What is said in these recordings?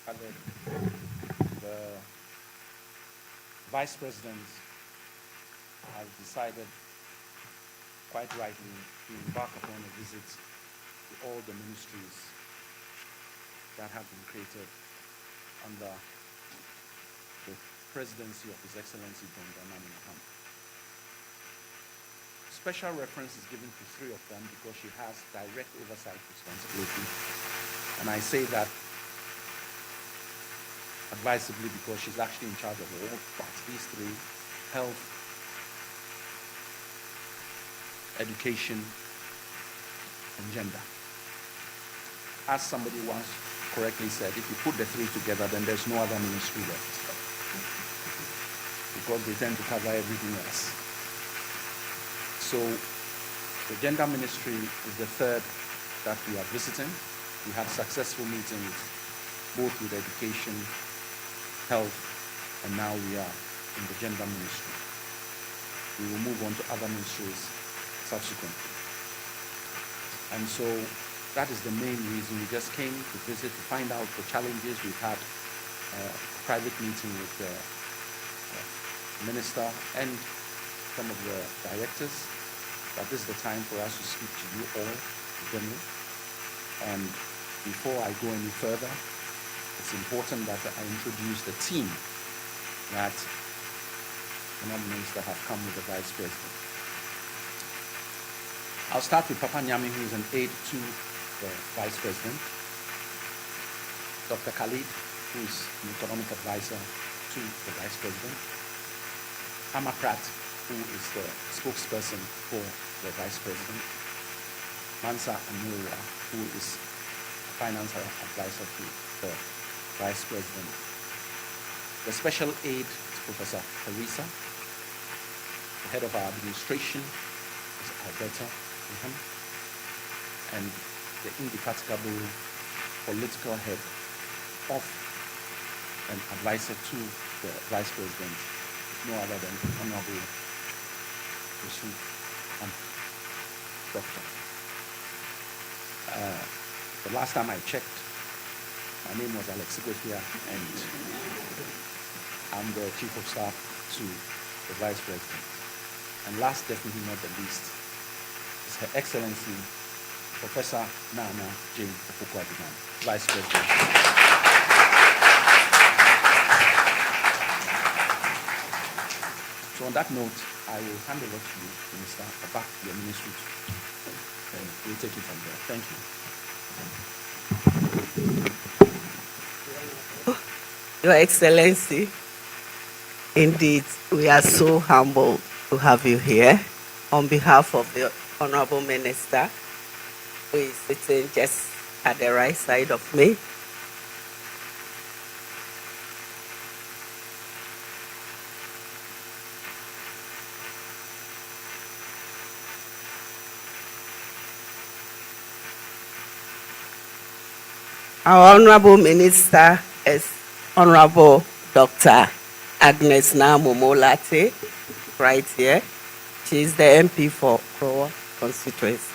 gathered, the Vice President has decided, quite rightly, to embark upon a visit to all the ministries that have been created under the presidency of His Excellency John Dramani Mahama. Special reference is given to three of them because she has direct oversight responsibility. And I say that advisably because she's actually in charge of all parts, these three: health, education, and gender. As somebody once correctly said, if you put the three together, then there's no other ministry left, because they tend to cover everything else. So the gender ministry is the third that we are visiting. We had successful meetings both with education, health, and now we are in the gender ministry. We will move on to other ministries subsequently. And so that is the main reason we just came to visit, to find out the challenges. We've had a private meeting with the minister and some of the directors, but this is the time for us to speak to you all generally. And before I go any further, it's important that I introduce the team that the minister have come with the Vice President. I'll start with Papa Nyami, who is an aide to the Vice President, Dr. Khalid, who is an economic advisor to the Vice President, Amakrat, who is the spokesperson for the Vice President, Mansa Anura, who is a financial advisor to the Vice President. The special aide is Professor Teresa. The head of our administration is Alberta, and the indefatigable political head of and advisor to the Vice President is no other than Honorable Doctor. The last time I checked, my name was Alex Sigofia, and I'm the Chief of Staff to the Vice President. And last, definitely not the least, is Her Excellency Professor Naana Opoku-Agyemang, Vice President. So on that note, I will hand over to you, Minister, back to your ministry, and we'll take it from there. Thank you. Your Excellency, indeed, we are so humbled to have you here. On behalf of the Honorable Minister, who is sitting just at the right side of me, our Honorable Minister is Honorable Dr. Agnes Naamomolate, right here. She is the MP for Krowa constituency.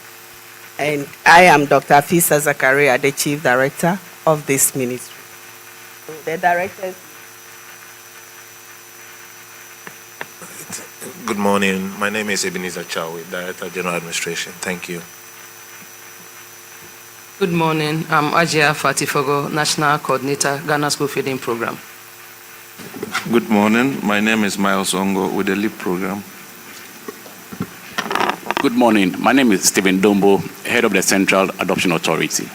And I am Dr. Fisa Zakaria, the Chief Director of this ministry. So the directors. Good morning. My name is Ebenezer Chawi, Director General Administration. Thank you. Good morning. I'm Ajia Fatifogo, National Coordinator, Ghana School Feeding Program. Good morning. My name is Miles Ongo with the LEAP program. Good morning. My name is Stephen Dombo, Head of the Central Adoption Authority.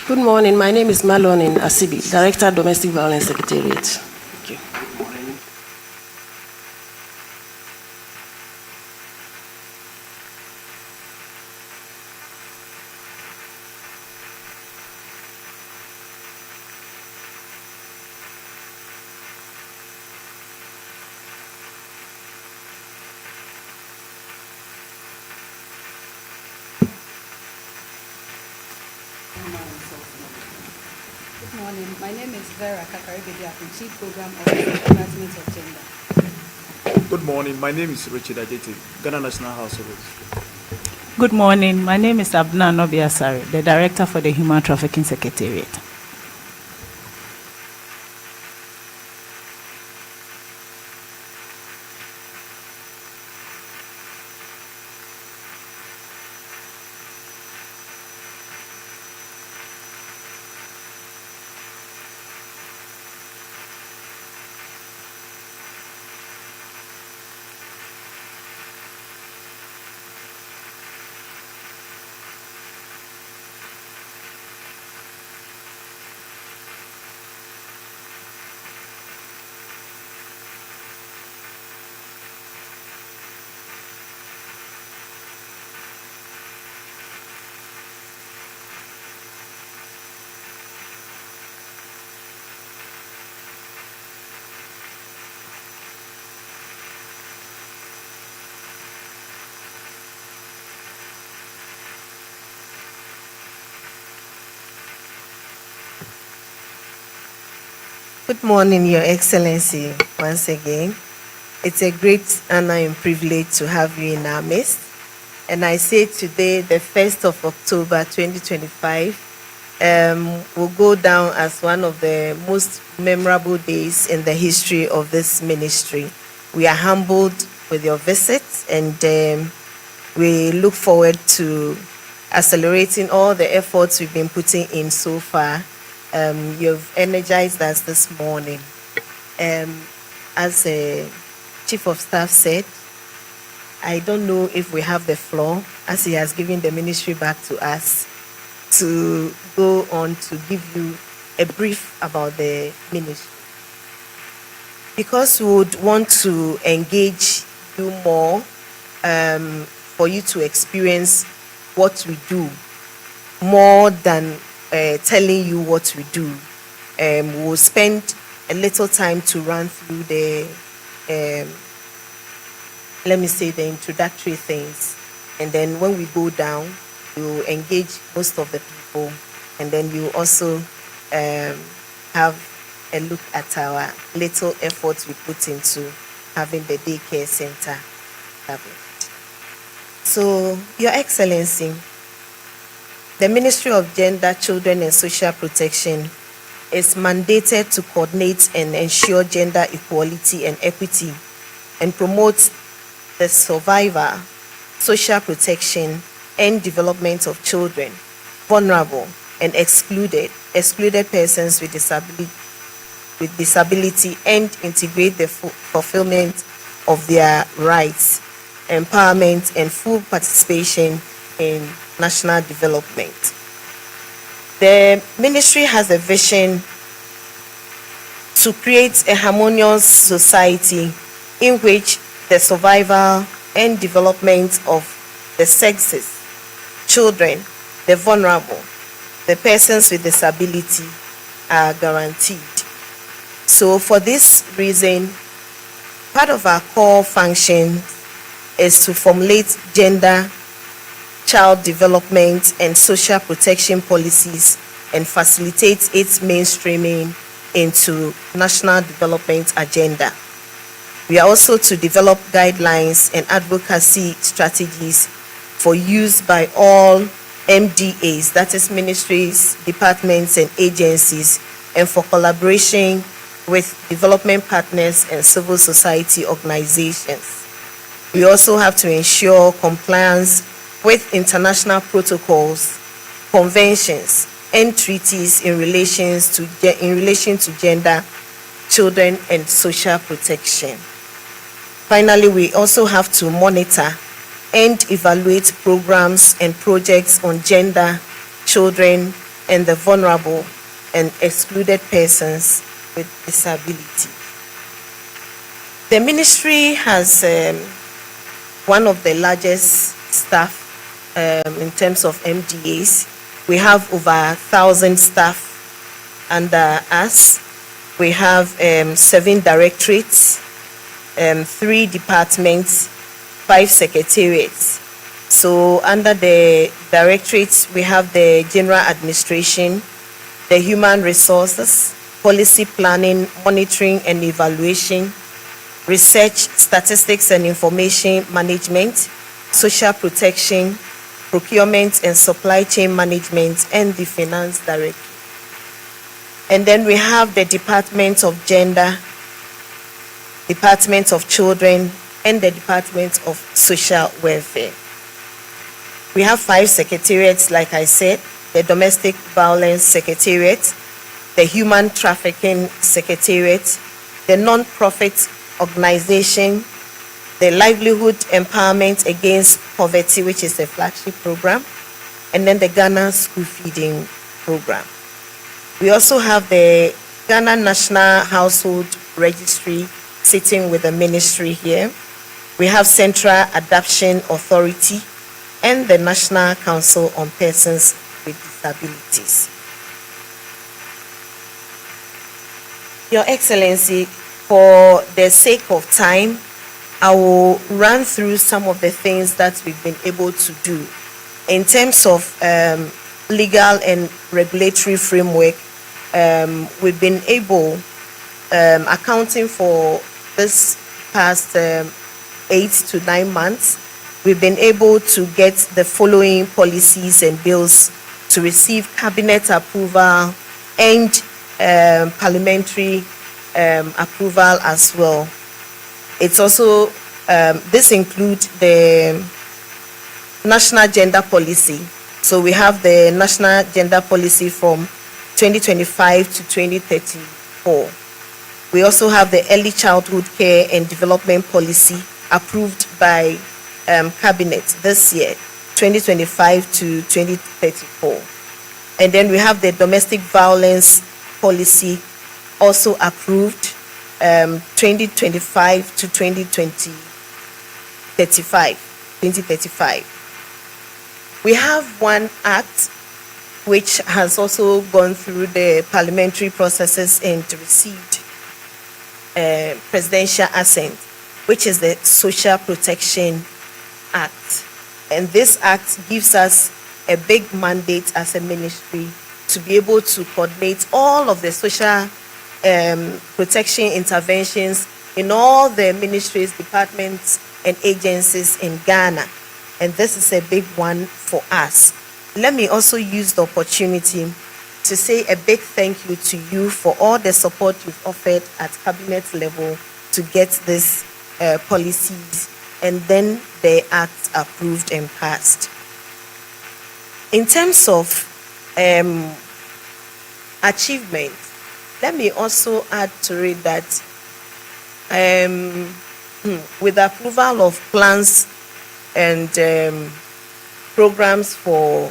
Good morning. My name is Malonin Asibi, Director, Domestic Violence Secretariat. Thank you. Good morning. My name is Vera Kakaribedi, Chief Program Officer, Department of Gender. Good morning. My name is Richard Adete, Ghana National House of Reps. Good morning. My name is Abna Nobiasari, the Director for the Human Trafficking Secretariat. Good morning, Your Excellency, once again. It's a great honor and privilege to have you in our midst. And I say today, the 1st of October 2025, will go down as one of the most memorable days in the history of this ministry. We are humbled with your visit, and we look forward to accelerating all the efforts we've been putting in so far. You've energized us this morning. As a Chief of Staff said, I don't know if we have the floor, as he has given the ministry back to us, to go on to give you a brief about the ministry. Because we would want to engage you more, for you to experience what we do, more than telling you what we do. We'll spend a little time to run through the, let me say, the introductory things. And then when we go down, we'll engage most of the people. And then you also have a look at our little efforts we put into having the daycare center established. So, Your Excellency, the Ministry of Gender, Children and Social Protection is mandated to coordinate and ensure gender equality and equity and promote the survival, social protection, and development of children, vulnerable and excluded persons with disability, and integrate the fulfillment of their rights, empowerment, and full participation in national development. The ministry has a vision to create a harmonious society in which the survival and development of the sexes, children, the vulnerable, the persons with disability are guaranteed. So for this reason, part of our core function is to formulate gender, child development, and social protection policies and facilitate its mainstreaming into national development agenda. We are also to develop guidelines and advocacy strategies for use by all MDAs, that is ministries, departments, and agencies, and for collaboration with development partners and civil society organizations. We also have to ensure compliance with international protocols, conventions, and treaties in relation to gender, children, and social protection. Finally, we also have to monitor and evaluate programs and projects on gender, children, and the vulnerable and excluded persons with disability. The ministry has one of the largest staff in terms of MDAs. We have over 1,000 staff under us. We have 7 directorates, 3 departments, 5 secretariats. So under the directorates, we have the general administration, the human resources, policy planning, monitoring and evaluation, research, statistics and information management, social protection, procurement and supply chain management, and the finance directorate. And then we have the Department of Gender, Department of Children, and the Department of Social Welfare. We have 5 secretariats, like I said: the Domestic Violence Secretariat, the Human Trafficking Secretariat, the Non-Profit Organization, the Livelihood Empowerment Against Poverty, which is the Flagship program, and then the Ghana School Feeding Program. We also have the Ghana National Household Registry sitting with the ministry here. We have Central Adoption Authority and the National Council on Persons with Disabilities. Your Excellency, for the sake of time, I will run through some of the things that we've been able to do. In terms of legal and regulatory framework, we've been able accounting for this past 8 to 9 months, we've been able to get the following policies and bills to receive cabinet approval and parliamentary approval as well. It's also, this includes the National Gender Policy. So we have the National Gender Policy from 2025 to 2034. We also have the Early Childhood Care and Development Policy approved by Cabinet this year, 2025 to 2034. And then we have the Domestic Violence Policy also approved 2025 to 2035. We have one act which has also gone through the parliamentary processes and received presidential assent, which is the Social Protection Act. And this act gives us a big mandate as a ministry to be able to coordinate all of the social protection interventions in all the ministries, departments, and agencies in Ghana. And this is a big one for us. Let me also use the opportunity to say a big thank you to you for all the support you've offered at cabinet level to get this policies and then the acts approved and passed. In terms of achievement, let me also add to it that with approval of plans and programs for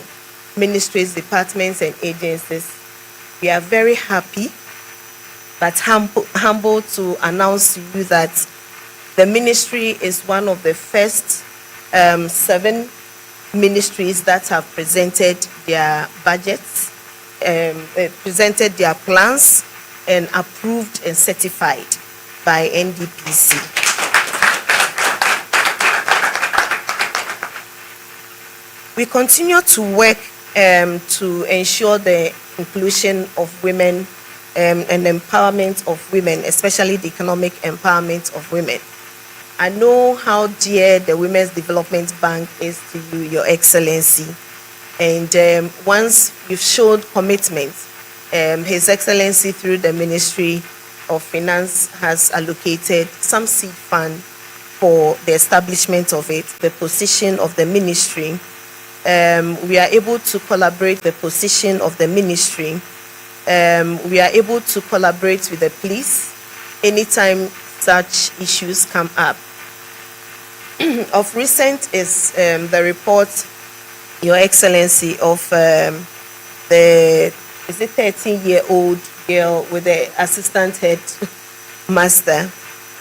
ministries, departments, and agencies, we are very happy but humble to announce to you that the ministry is one of the first 7 ministries that have presented their budgets, presented their plans, and approved and certified by NDPC. We continue to work to ensure the inclusion of women and empowerment of women, especially the economic empowerment of women. I know how dear the Women's Development Bank is to you, Your Excellency. And once you've showed commitment, His Excellency through the Ministry of Finance has allocated some seed fund for the establishment of it, the position of the ministry. We are able to collaborate the position of the ministry. We are able to collaborate with the police anytime such issues come up. Of recent is the report, Your Excellency, of the 13-year-old girl with the assistant head master.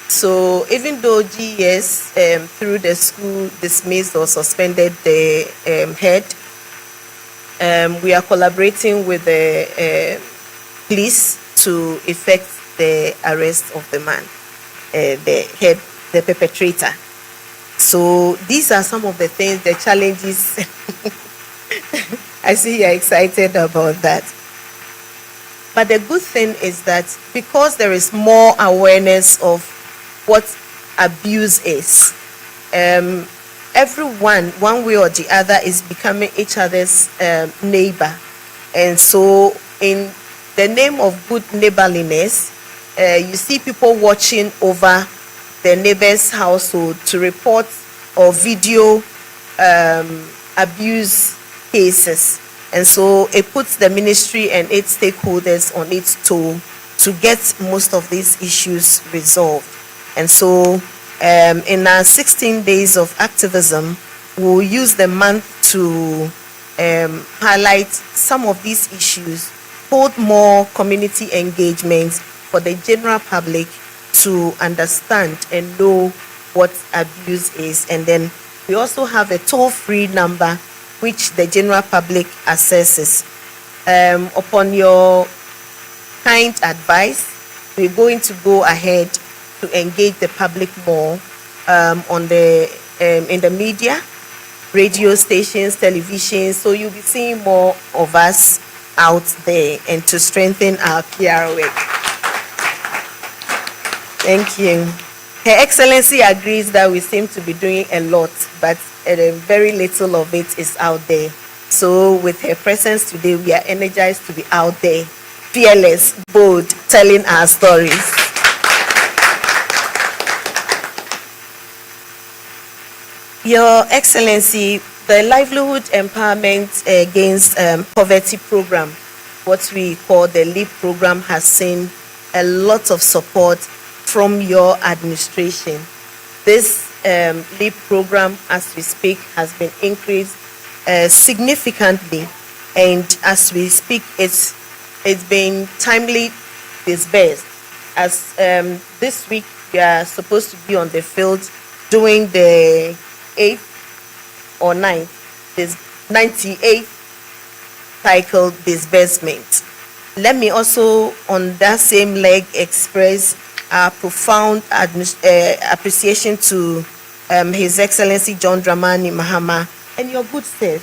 So even though GES through the school dismissed or suspended the head, we are collaborating with the police to effect the arrest of the man, the perpetrator. So these are some of the things, the challenges. I see you're excited about that. But the good thing is that because there is more awareness of what abuse is, everyone, one way or the other, is becoming each other's neighbor. And so in the name of good neighborliness, you see people watching over the neighbor's household to report or video abuse cases. And so it puts the ministry and its stakeholders on its toe to get most of these issues resolved. And so in our 16 days of activism, we'll use the month to highlight some of these issues, hold more community engagement for the general public to understand and know what abuse is. And then we also have a toll-free number which the general public accesses. Upon your kind advice, we're going to go ahead to engage the public more on the in the media, radio stations, television. So you'll be seeing more of us out there and to strengthen our PR work. Thank you. Her Excellency agrees that we seem to be doing a lot, but very little of it is out there. So with her presence today, we are energized to be out there, fearless, bold, telling our stories. Your Excellency, the Livelihood Empowerment Against Poverty program, what we call the LEAP program, has seen a lot of support from your administration. This LEAP program, as we speak, has been increased significantly, and as we speak, it's been timely disbursed. As this week, we are supposed to be on the field doing the 8th or 9th, this 98th cycle disbursement. Let me also, on that same leg, express our profound appreciation to His Excellency John Dramani Mahama and your good self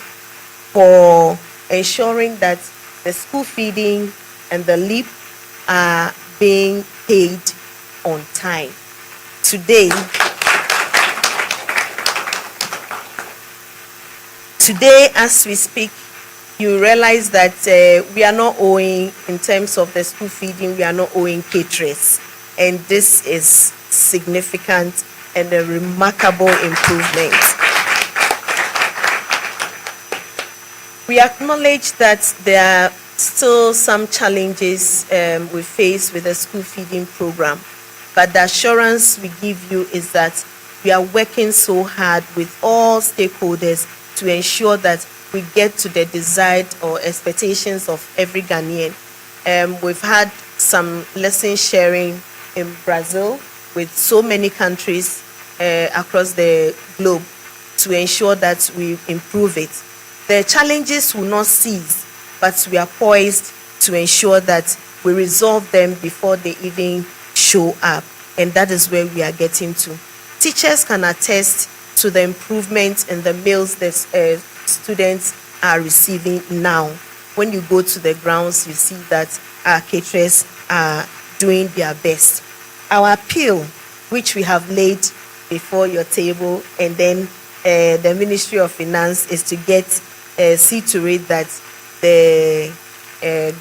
for ensuring that the school feeding and the LEAP are being paid on time. Today, as we speak, you realize that we are not owing, in terms of the school feeding, we are not owing caterers. And this is significant and a remarkable improvement. We acknowledge that there are still some challenges we face with the school feeding program, but the assurance we give you is that we are working so hard with all stakeholders to ensure that we get to the desired or expectations of every Ghanaian. We've had some lesson sharing in Brazil with so many countries across the globe to ensure that we improve it. The challenges will not cease, but we are poised to ensure that we resolve them before they even show up, and that is where we are getting to. Teachers can attest to the improvement in the meals that students are receiving now. When you go to the grounds, you see that our caterers are doing their best. Our appeal, which we have laid before your table, and then the Ministry of Finance, is to see to it that the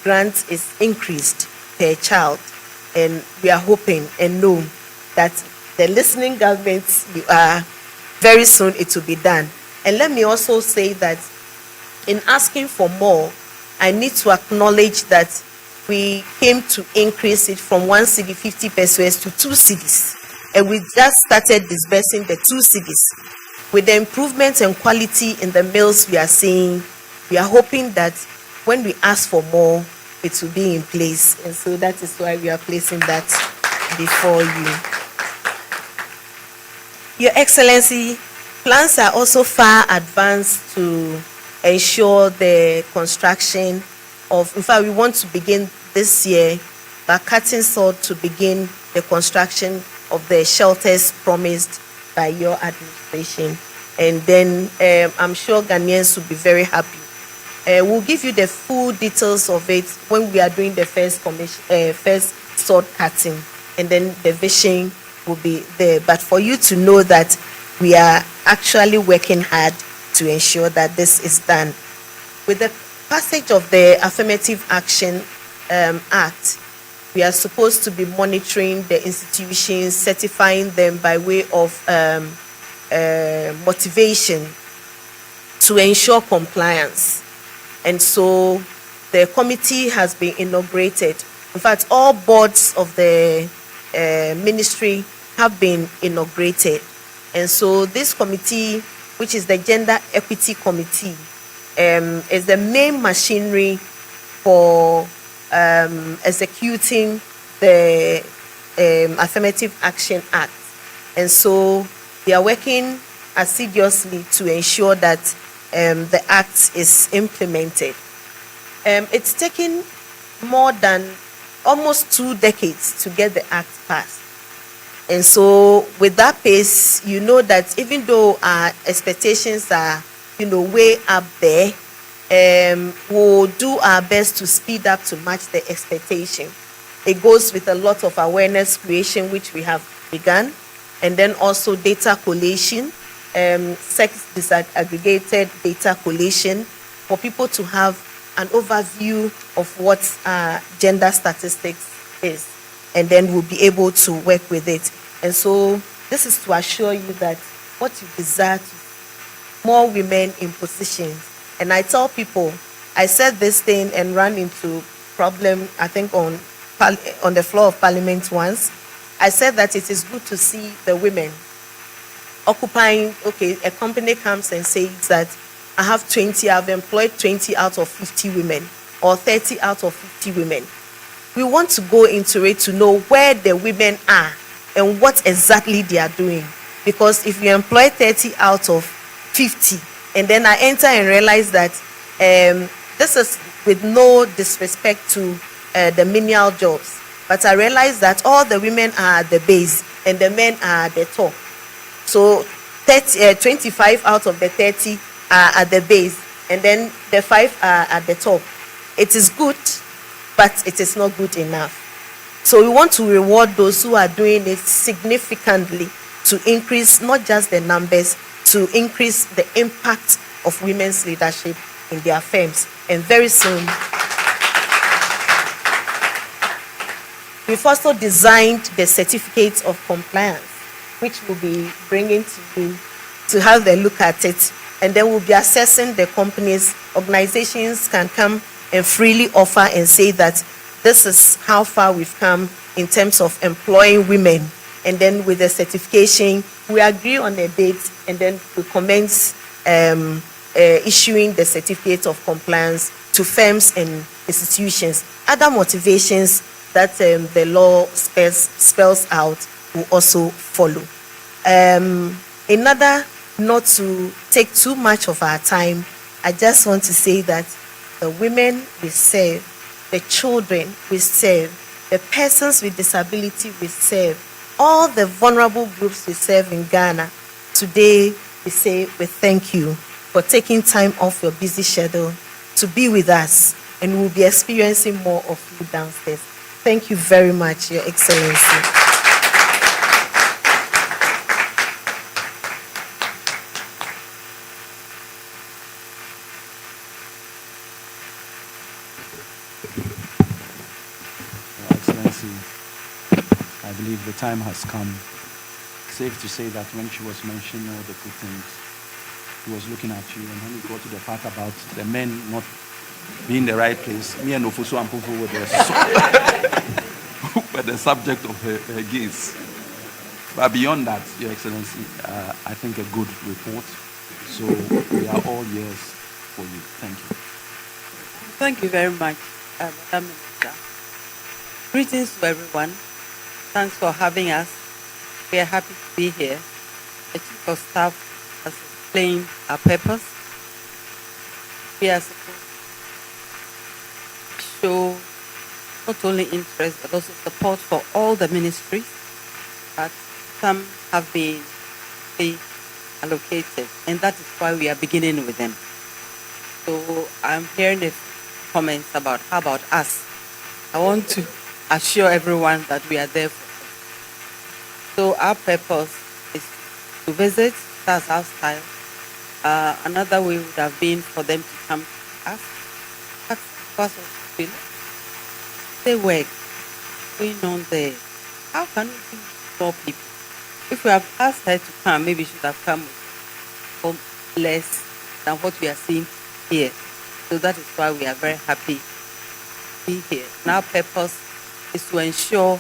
grant is increased per child. And we are hoping and know that the listening governments, you are, very soon it will be done. And let me also say that in asking for more, I need to acknowledge that we came to increase it from 1 cedi 50 pesos to 2 cedis. And we just started disbursing the 2 cedis. With the improvements and quality in the meals we are seeing, we are hoping that when we ask for more, it will be in place. And so that is why we are placing that before you. Your Excellency, plans are also far advanced to ensure the construction of, in fact, we want to begin this year by cutting salt to begin the construction of the shelters promised by your administration. And then I'm sure Ghanaians will be very happy. We'll give you the full details of it when we are doing the first salt cutting, and then the vision will be there. But for you to know that we are actually working hard to ensure that this is done. With the passage of the Affirmative Action Act, we are supposed to be monitoring the institutions, certifying them by way of motivation to ensure compliance. And so the committee has been inaugurated. In fact, all boards of the ministry have been inaugurated. And so this committee, which is the Gender Equity Committee, is the main machinery for executing the Affirmative Action Act. And so they are working assiduously to ensure that the act is implemented. It's taken more than almost 2 decades to get the act passed. And so with that pace, you know that even though our expectations are, way up there, we'll do our best to speed up to match the expectation. it goes with a lot of awareness creation, which we have begun, and then also data collation, sex disaggregated data collation, for people to have an overview of what gender statistics is, and then we'll be able to work with it. And so this is to assure you that what you desire to more women in positions. And I tell people, I said this thing and ran into problem, I think on the floor of Parliament once. I said that it is good to see the women occupying, okay, a company comes and says that I have 20, I've employed 20 out of 50 women, or 30 out of 50 women. We want to go into it to know where the women are and what exactly they are doing. Because if you employ 30 out of 50, and then I enter and realize that this is with no disrespect to the menial jobs, but I realize that all the women are at the base and the men are at the top. So 25 out of the 30 are at the base, and then the 5 are at the top. It is good, but it is not good enough. So we want to reward those who are doing it significantly to increase not just the numbers, to increase the impact of women's leadership in their firms. And very soon, we've also designed the certificates of compliance, which we'll be bringing to you to have a look at it. And then we'll be assessing the companies. Organizations can come and freely offer and say that this is how far we've come in terms of employing women. And then with the certification, we agree on a date, and then we commence issuing the certificate of compliance to firms and institutions. Other motivations that the law spells out will also follow. In order not to take too much of our time, I just want to say that the women we serve, the children we serve, the persons with disability we serve, all the vulnerable groups we serve in Ghana, today we say we thank you for taking time off your busy schedule to be with us, and we'll be experiencing more of you downstairs. Thank you very much, Your Excellency. I believe the time has come. Safe to say that when she was mentioning all the good things, he was looking at you, and when we got to the part about the men not being in the right place, me and Ofusu and Pufu were the subject of her gaze. But beyond that, Your Excellency, I think a good report. So we are all ears for you. Thank you. Thank you very much, Madam Minister. Greetings to everyone. Thanks for having us. We are happy to be here. The Chief of Staff has explained our purpose. We are supposed to show not only interest but also support for all the ministries, but some have been allocated, and that is why we are beginning with them. So I'm hearing the comments about how about us. I want to assure everyone that we are there for them. So our purpose is to visit. That's our style. Another way would have been for them to come to us. That's because of the they work going on there. How can we do more people? If we have asked her to come, maybe she should have come with less than what we are seeing here. So that is why we are very happy to be here. And our purpose is to ensure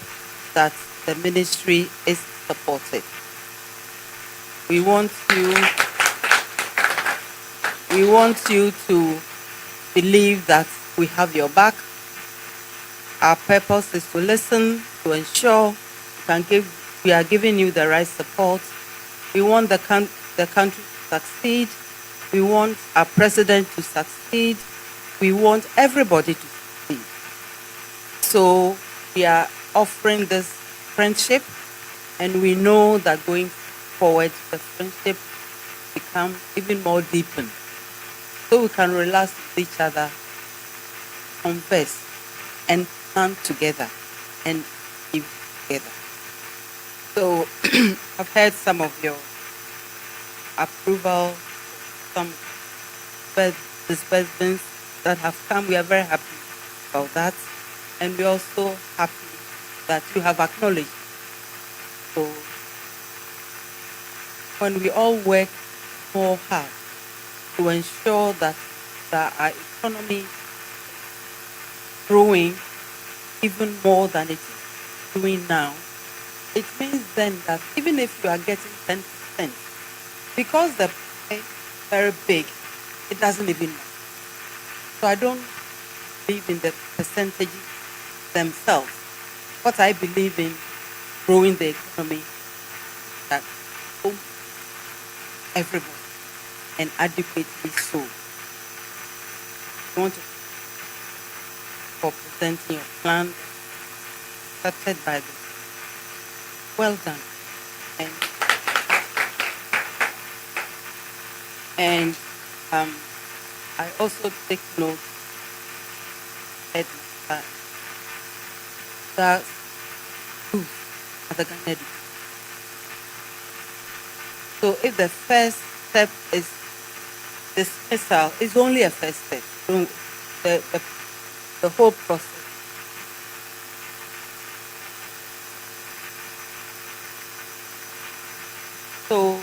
that the ministry is supported. We want you to believe that we have your back. Our purpose is to listen, to ensure we are giving you the right support. We want the country to succeed. We want our president to succeed. We want everybody to succeed. So we are offering this friendship, and we know that going forward, the friendship become even more deepened. So we can relax with each other, converse, and plan together, and live together. So I've heard some of your approval, some disbursements that have come. We are very happy about that. And we're also happy that you have acknowledged. So when we all work more hard to ensure that our economy is growing even more than it is doing now, it means then that even if you are getting 10%, because the pie is very big, it doesn't even matter. So I don't believe in the percentages themselves. What I believe in, growing the economy, that everybody, and adequately so. I want to for presenting your plan, accepted by the well done. And I also take note that the schools are the Ghana education. So if the first step is dismissal, it's only a first step. So the whole process. So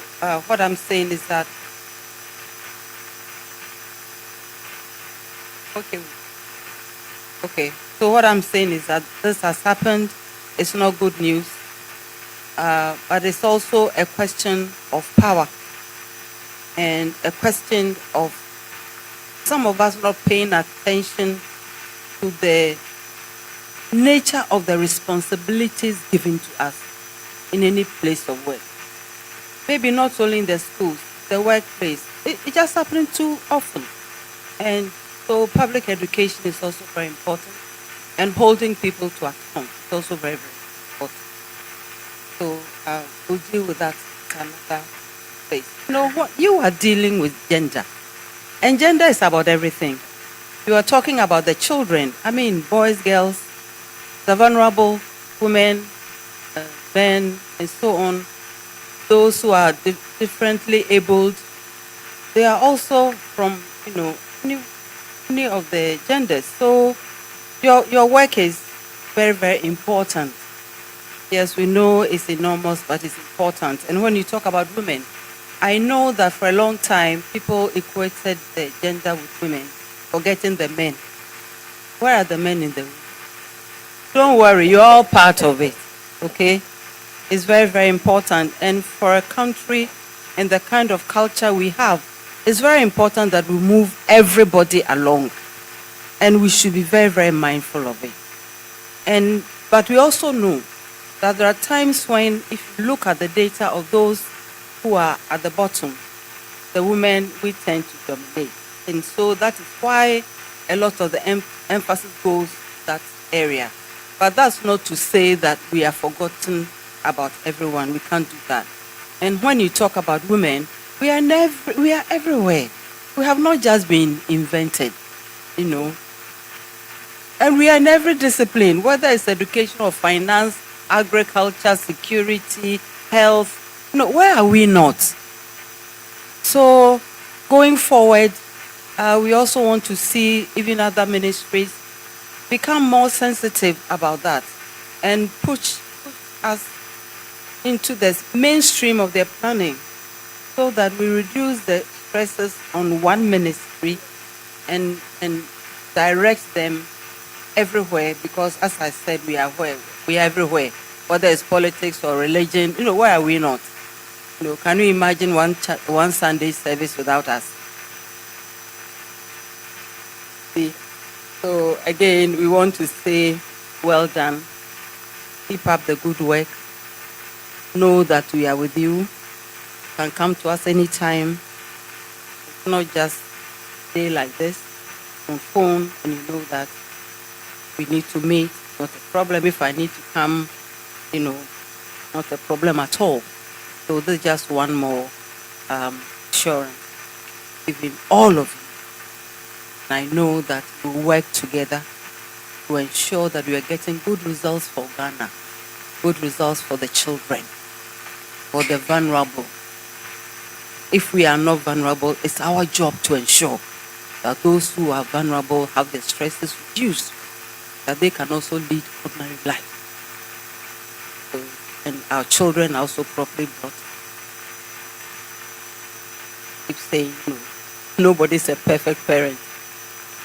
what I'm saying is that okay. So what I'm saying is that this has happened. It's not good news, but it's also a question of power and a question of some of us not paying attention to the nature of the responsibilities given to us in any place of work. Maybe not only in the schools, the workplace. It just happening too often. And so public education is also very important. And holding people to account is also very, very important. So we'll deal with that in another place. You know what? You are dealing with gender. And gender is about everything. You are talking about the children. I mean, boys, girls, the vulnerable, women, men, and so on. Those who are differently abled, they are also from, any of the genders. So your work is very, very important. Yes, we know it's enormous, but it's important. And when you talk about women, I know that for a long time, people equated the gender with women, forgetting the men. Where are the men in the room? Don't worry, you're all part of it, okay? It's very, very important. And for a country and the kind of culture we have, it's very important that we move everybody along. And we should be very, very mindful of it. But we also know that there are times when, if you look at the data of those who are at the bottom, the women, we tend to dominate. And so that is why a lot of the emphasis goes that area. But that's not to say that we are forgotten about everyone. We can't do that. And when you talk about women, we are everywhere. We have not just been invented, And we are in every discipline, whether it's education or finance, agriculture, security, health. Where are we not? So going forward, we also want to see even other ministries become more sensitive about that and push us into the mainstream of their planning so that we reduce the stresses on one ministry and direct them everywhere, because as I said, we are everywhere, whether it's politics or religion. Where are we not? Can you imagine one Sunday service without us? See? So again, we want to say, well done. Keep up the good work. Know that we are with you. You can come to us anytime. It's not just a day like this on phone, and you know that we need to meet. Not a problem if I need to come, not a problem at all. So this is just one more assurance giving all of you. And I know that we work together to ensure that we are getting good results for Ghana, good results for the children, for the vulnerable. If we are not vulnerable, it's our job to ensure that those who are vulnerable have their stresses reduced, that they can also lead ordinary life. So, and our children are also properly brought up. Keep saying, nobody's a perfect parent.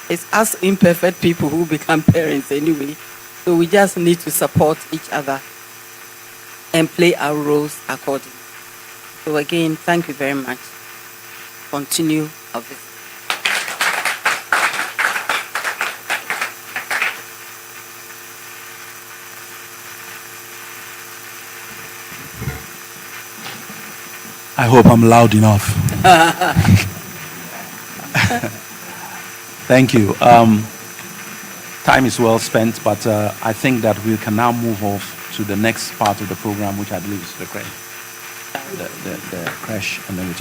It's us imperfect people who become parents anyway. So we just need to support each other and play our roles accordingly. So again, thank you very much. Continue our visit. I hope I'm loud enough. Thank you. Time is well spent, but I think that we can now move off to the next part of the program, which I believe is the crash, and then we